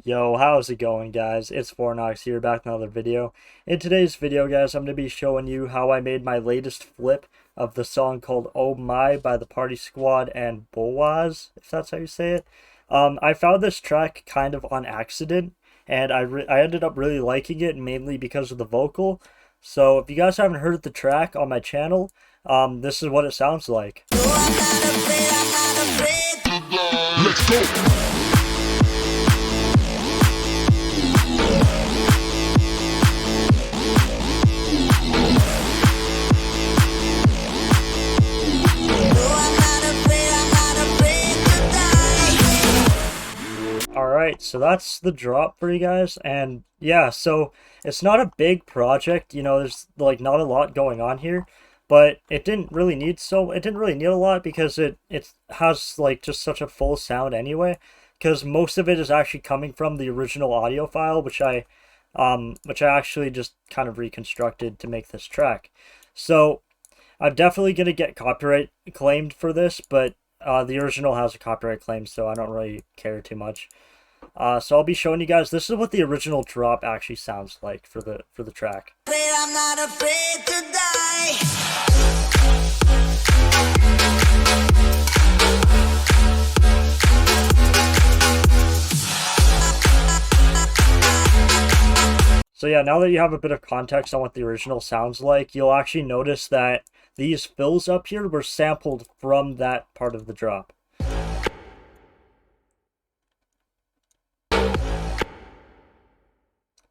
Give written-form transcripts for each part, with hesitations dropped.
Yo, how's it going, guys? It's Fortenox here, back with another video. In today's video, guys, I'm going to be showing you how I made my latest flip of the song called Oh My by the Partysquad and Boaz, if that's how you say it. I found this track kind of on accident, and I ended up really liking it, mainly because of the vocal. So if you guys haven't heard the track on my channel, this is what it sounds like. No, I'm not afraid, I'm not afraid. Let's go. Alright, so that's the drop for you guys, and yeah, so it's not a big project, you know, there's like not a lot going on here, but it didn't really need a lot because it has like just such a full sound anyway, because most of it is actually coming from the original audio file, which I actually just kind of reconstructed to make this track. So I'm definitely gonna get copyright claimed for this, but the original has a copyright claim, so I don't really care too much. So I'll be showing you guys. This is what the original drop actually sounds like for the track. I'm not afraid to die. So yeah, now that you have a bit of context on what the original sounds like, you'll actually notice that these fills up here were sampled from that part of the drop.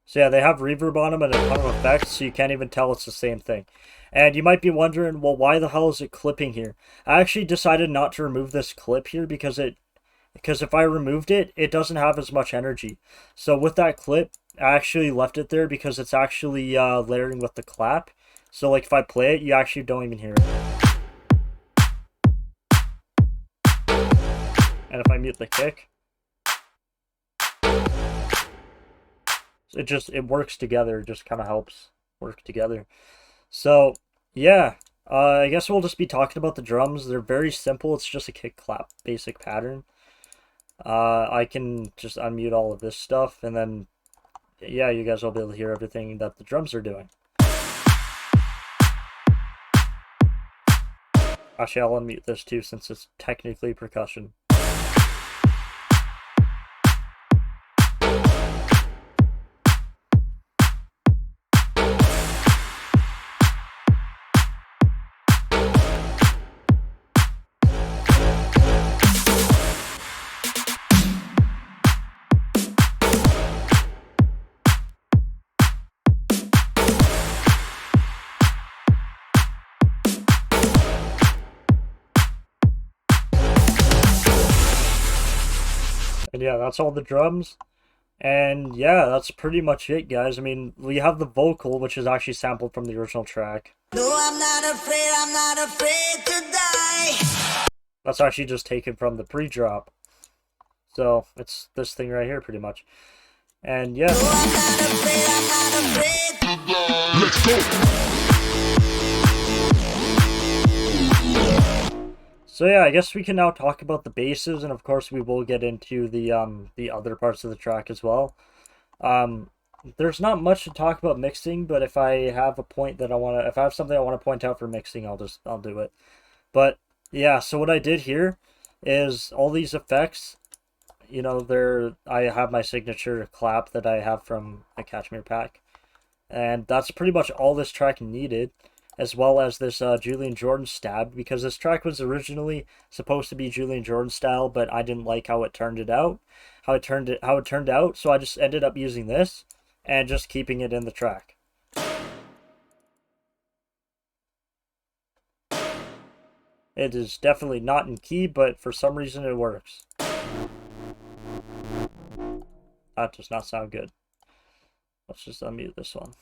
So yeah, they have reverb on them and a ton of effects, so you can't even tell it's the same thing. And you might be wondering, well, why the hell is it clipping here? I actually decided not to remove this clip here because if I removed it, it doesn't have as much energy. So with that clip, I actually left it there because it's actually layering with the clap. So like if I play it, you actually don't even hear it. And if I mute the kick, it works together. It just kind of helps work together. So yeah, I guess we'll just be talking about the drums. They're very simple. It's just a kick clap basic pattern. I can just unmute all of this stuff, and then yeah, you guys will be able to hear everything that the drums are doing. Actually, I'll unmute this too since it's technically percussion. And yeah, that's all the drums. And yeah, that's pretty much it, guys. I mean, we have the vocal, which is actually sampled from the original track. No, I'm not afraid to die. That's actually just taken from the pre-drop. So, it's this thing right here, pretty much. And yeah. No, I'm not afraid to die. Let's go. So yeah, I guess we can now talk about the basses, and of course we will get into the other parts of the track as well. There's not much to talk about mixing, but if I have a point that if I have something I want to point out for mixing, I'll do it. But yeah, so what I did here is all these effects, you know, I have my signature clap that I have from a Cashmere pack, and that's pretty much all this track needed, as well as this Julian Jordan stab, because this track was originally supposed to be Julian Jordan style, but I didn't like how it turned out, so I just ended up using this and just keeping it in the track. It is definitely not in key, but for some reason it works. That does not sound good. Let's just unmute this one.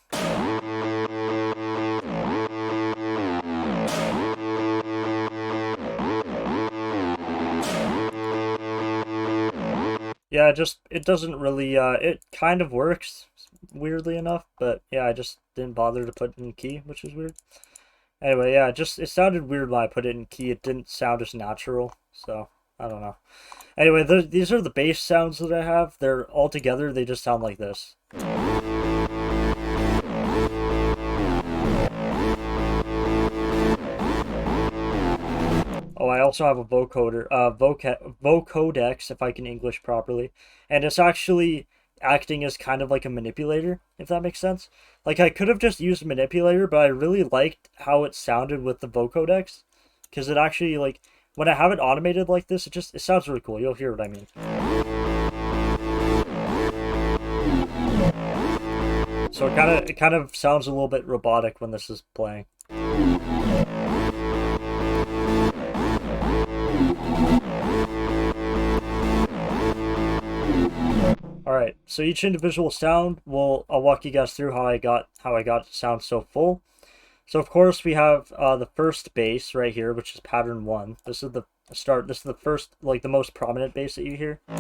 Yeah, it doesn't really, it kind of works, weirdly enough, but yeah, I just didn't bother to put it in key, which is weird. Anyway, yeah, it sounded weird when I put it in key. It didn't sound as natural, so I don't know. Anyway, these are the bass sounds that I have. They're all together, they just sound like this. Oh, I also have a vocodex, if I can English properly. And it's actually acting as kind of like a manipulator, if that makes sense. Like, I could have just used manipulator, but I really liked how it sounded with the vocodex. Because it actually, like, when I have it automated like this, it sounds really cool. You'll hear what I mean. So it kind of sounds a little bit robotic when this is playing. Alright, so each individual sound I'll walk you guys through how I got it to sound so full. So of course we have the first bass right here, which is pattern 1. This is the start. This is the first, like, the most prominent bass that you hear. It's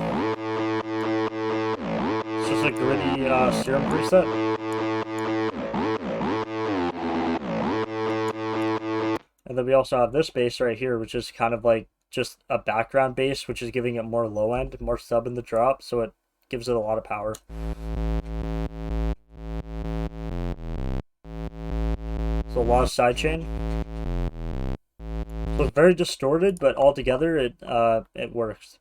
just a gritty serum preset. And then we also have this bass right here, which is kind of like just a background bass, which is giving it more low end, more sub in the drop, so it gives it a lot of power. So a lot of sidechain. So it's very distorted, but altogether it works.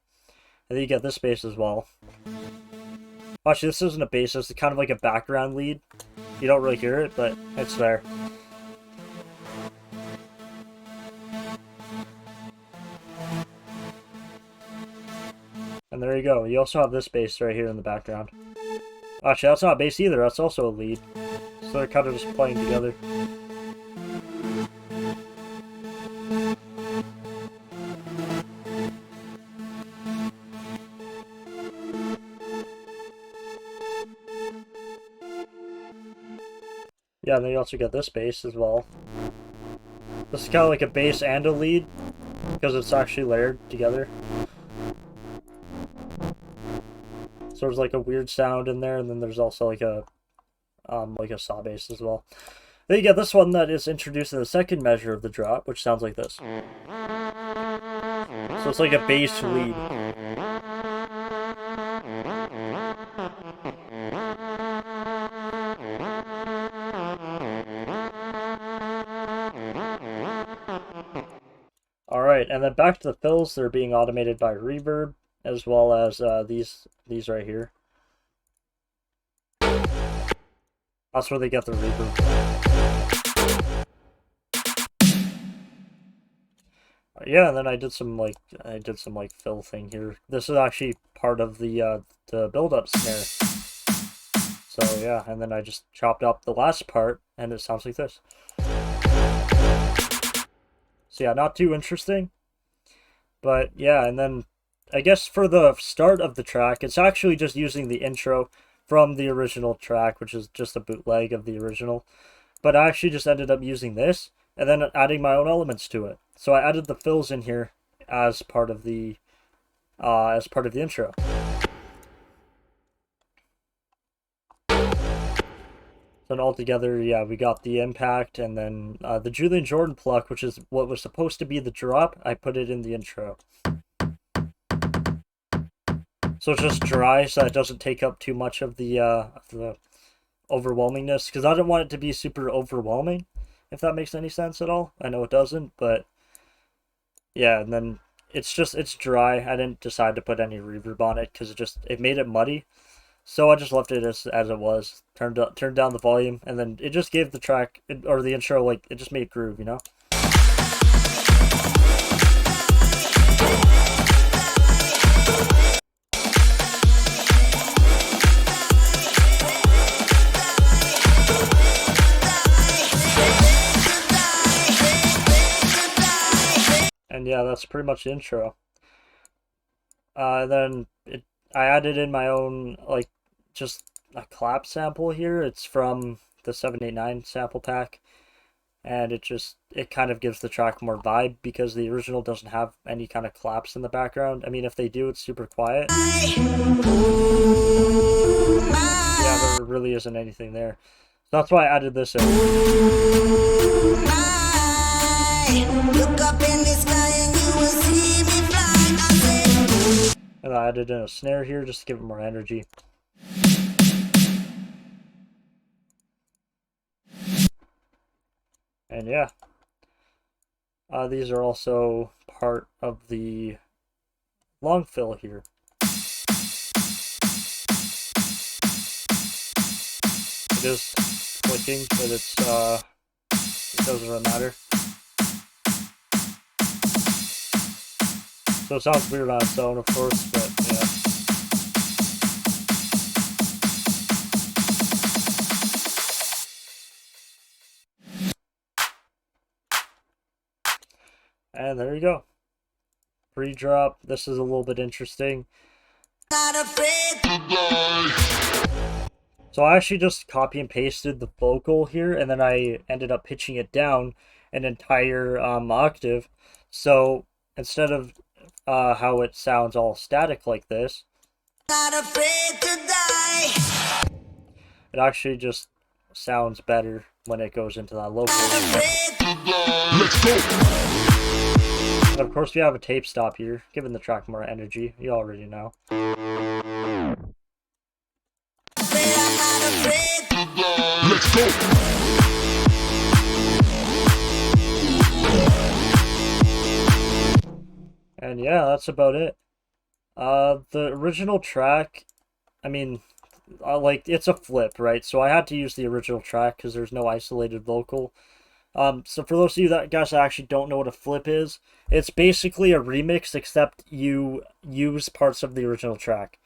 And then you get this bass as well. Actually, this isn't a bass, it's kind of like a background lead. You don't really hear it, but it's there. And there you go. You also have this bass right here in the background. Actually, that's not a bass either. That's also a lead. So they're kind of just playing together. Yeah, and then you also get this bass as well. This is kind of like a bass and a lead, because it's actually layered together. So there's like a weird sound in there, and then there's also like a saw bass as well. Then you get this one that is introduced in the second measure of the drop, which sounds like this. So it's like a bass lead. Alright, and then back to the fills, they're being automated by reverb, as well as these right here. That's where they get the reverb. Yeah, and then I did some fill thing here. This is actually part of the build-up snare. So yeah, and then I just chopped up the last part, and it sounds like this. So yeah, not too interesting. But yeah, and then I guess for the start of the track, it's actually just using the intro from the original track, which is just a bootleg of the original. But I actually just ended up using this, and then adding my own elements to it. So I added the fills in here as part of the intro. Then altogether, yeah, we got the impact, and then the Julian Jordan pluck, which is what was supposed to be the drop, I put it in the intro. So it's just dry, so it doesn't take up too much of the overwhelmingness, because I don't want it to be super overwhelming, if that makes any sense at all. I know it doesn't, but yeah, and then it's dry. I didn't decide to put any reverb on it, because it made it muddy. So I just left it as it was, turned down the volume, and then it just gave the track, or the intro, like, it just made groove, you know? And yeah, that's pretty much the intro. Then I added in my own, like, just a clap sample here. It's from the 789 sample pack, and it kind of gives the track more vibe, because the original doesn't have any kind of claps in the background. I mean, if they do, it's super quiet. Yeah, there really isn't anything there. So that's why I added this in. Look up in the sky and you will see me fly. And I added in a snare here just to give it more energy. And yeah, these are also part of the long fill here. It is clicking, but it doesn't really matter. So it sounds weird on its own, of course, but yeah. And there you go. Pre-drop. This is a little bit interesting. Not afraid to die. So I actually just copy and pasted the vocal here, and then I ended up pitching it down an entire octave. So instead of how it sounds all static like this, Not afraid to die. it actually just sounds better when it goes into that low Not vocal. afraid to die. Let's go. And of course we have a tape stop here, giving the track more energy. You already know. Let's go. And yeah, that's about it. The original track, I mean, like, it's a flip, right? So I had to use the original track because there's no isolated vocal. So for those of you that guys that actually don't know what a flip is, it's basically a remix except you use parts of the original track.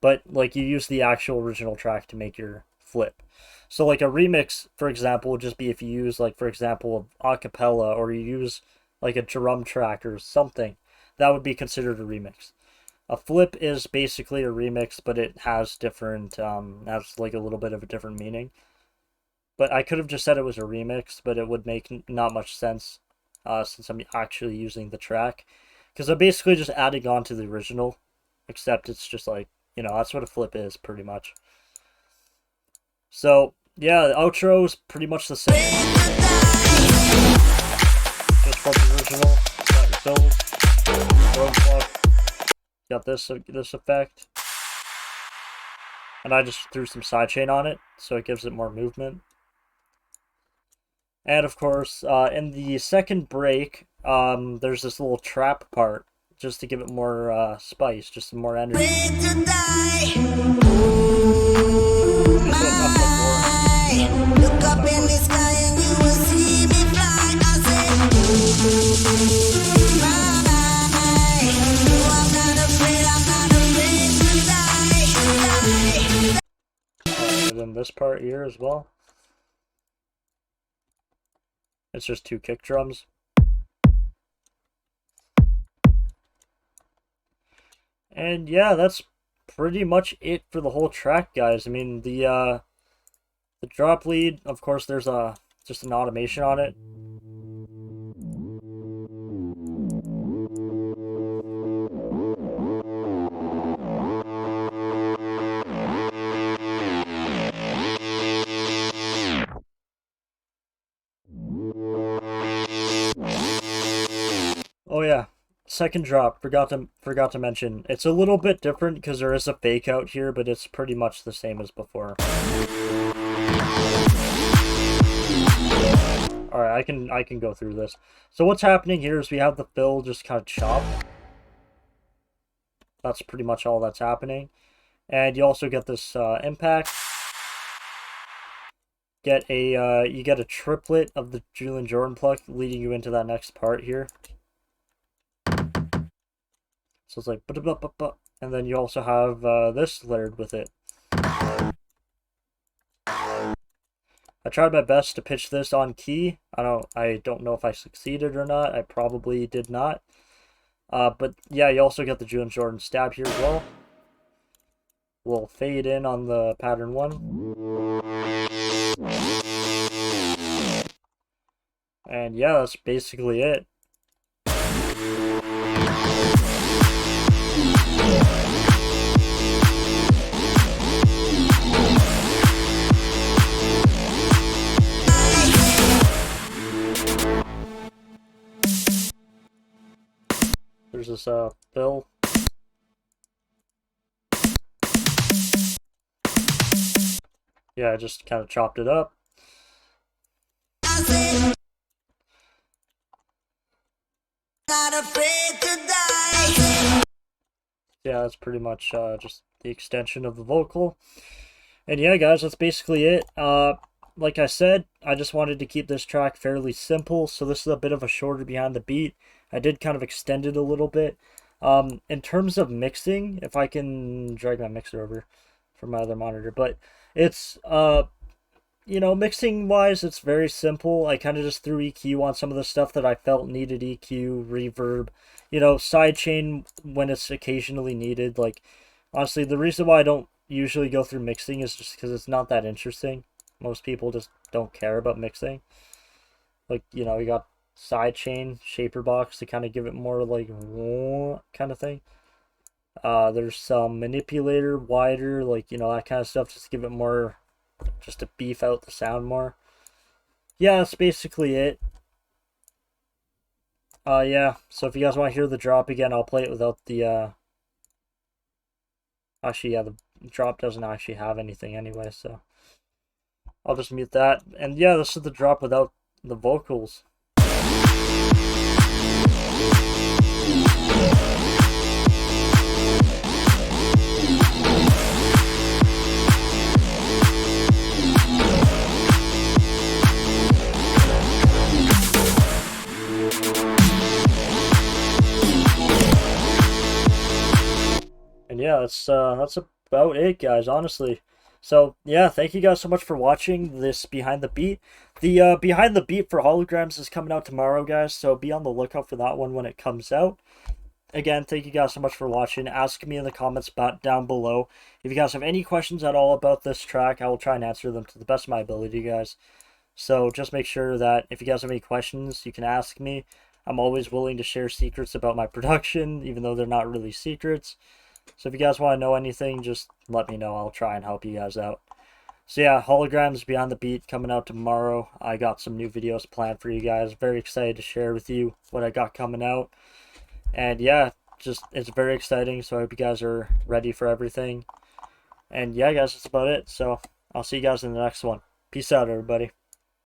But like you use the actual original track to make your flip. So like a remix, for example, would just be if you use like for example a cappella or you use like a drum track or something, that would be considered a remix. A flip is basically a remix, but it has different has like a little bit of a different meaning. But I could have just said it was a remix, but it would make not much sense since I'm actually using the track. Because I'm basically just adding on to the original, except it's just like, you know, that's what a flip is, pretty much. So, yeah, the outro is pretty much the same. Just from the original. Got your fills. Got this effect. And I just threw some sidechain on it, so it gives it more movement. And of course, in the second break, there's this little trap part, just to give it more spice, just some more energy. Look up in the sky and you will see me fly. I say, I'm not afraid to die. And then this part here as well. It's just two kick drums. And yeah, that's pretty much it for the whole track, guys. I mean, the drop lead, of course, there's just an automation on it. Oh yeah, second drop, forgot to mention. It's a little bit different because there is a fake out here, but it's pretty much the same as before. Alright, I can go through this. So what's happening here is we have the fill just kind of chopped. That's pretty much all that's happening. And you also get this impact. You get a triplet of the Julian Jordan pluck leading you into that next part here. So it's like, and then you also have this layered with it. I tried my best to pitch this on key. I don't know if I succeeded or not. I probably did not. But yeah, you also get the Julian Jordan stab here as well. We'll fade in on the pattern 1. And yeah, that's basically it. There's this fill. yeah, I just kind of chopped it up. I say, not afraid to die. Yeah, that's pretty much just the extension of the vocal. And yeah, guys, that's basically it. Like I said, I just wanted to keep this track fairly simple, so this is a bit of a shorter behind the beat. I did kind of extend it a little bit. In terms of mixing, if I can drag my mixer over from my other monitor, but it's mixing wise, it's very simple. I kind of just threw EQ on some of the stuff that I felt needed EQ, reverb, sidechain when it's occasionally needed. Like, honestly, the reason why I don't usually go through mixing is just because it's not that interesting. Most people just don't care about mixing. Like, you got sidechain, shaper box to kind of give it more like kind of thing. There's some manipulator, wider, like, that kind of stuff, just to give it more, just to beef out the sound more. Yeah, that's basically it. Yeah, so if you guys want to hear the drop again, I'll play it without the, actually, yeah, the drop doesn't actually have anything anyway, so I'll just mute that. And yeah, this is the drop without the vocals. And yeah, that's about it, guys, honestly. So yeah, thank you guys so much for watching this behind the beat. The behind the beat for holograms is coming out tomorrow, guys, so be on the lookout for that one when it comes out. Again, thank you guys so much for watching. Ask me in the comments down below. If you guys have any questions at all about this track, I will try and answer them to the best of my ability, guys. So just make sure that if you guys have any questions, you can ask me. I'm always willing to share secrets about my production, even though they're not really secrets. So if you guys want to know anything, just let me know. I'll try and help you guys out. So yeah, holograms Beyond the Beat coming out tomorrow. I got some new videos planned for you guys. Very excited to share with you what I got coming out. And yeah, just it's very exciting. So I hope you guys are ready for everything. And yeah, guys, that's about it. So I'll see you guys in the next one. Peace out, everybody.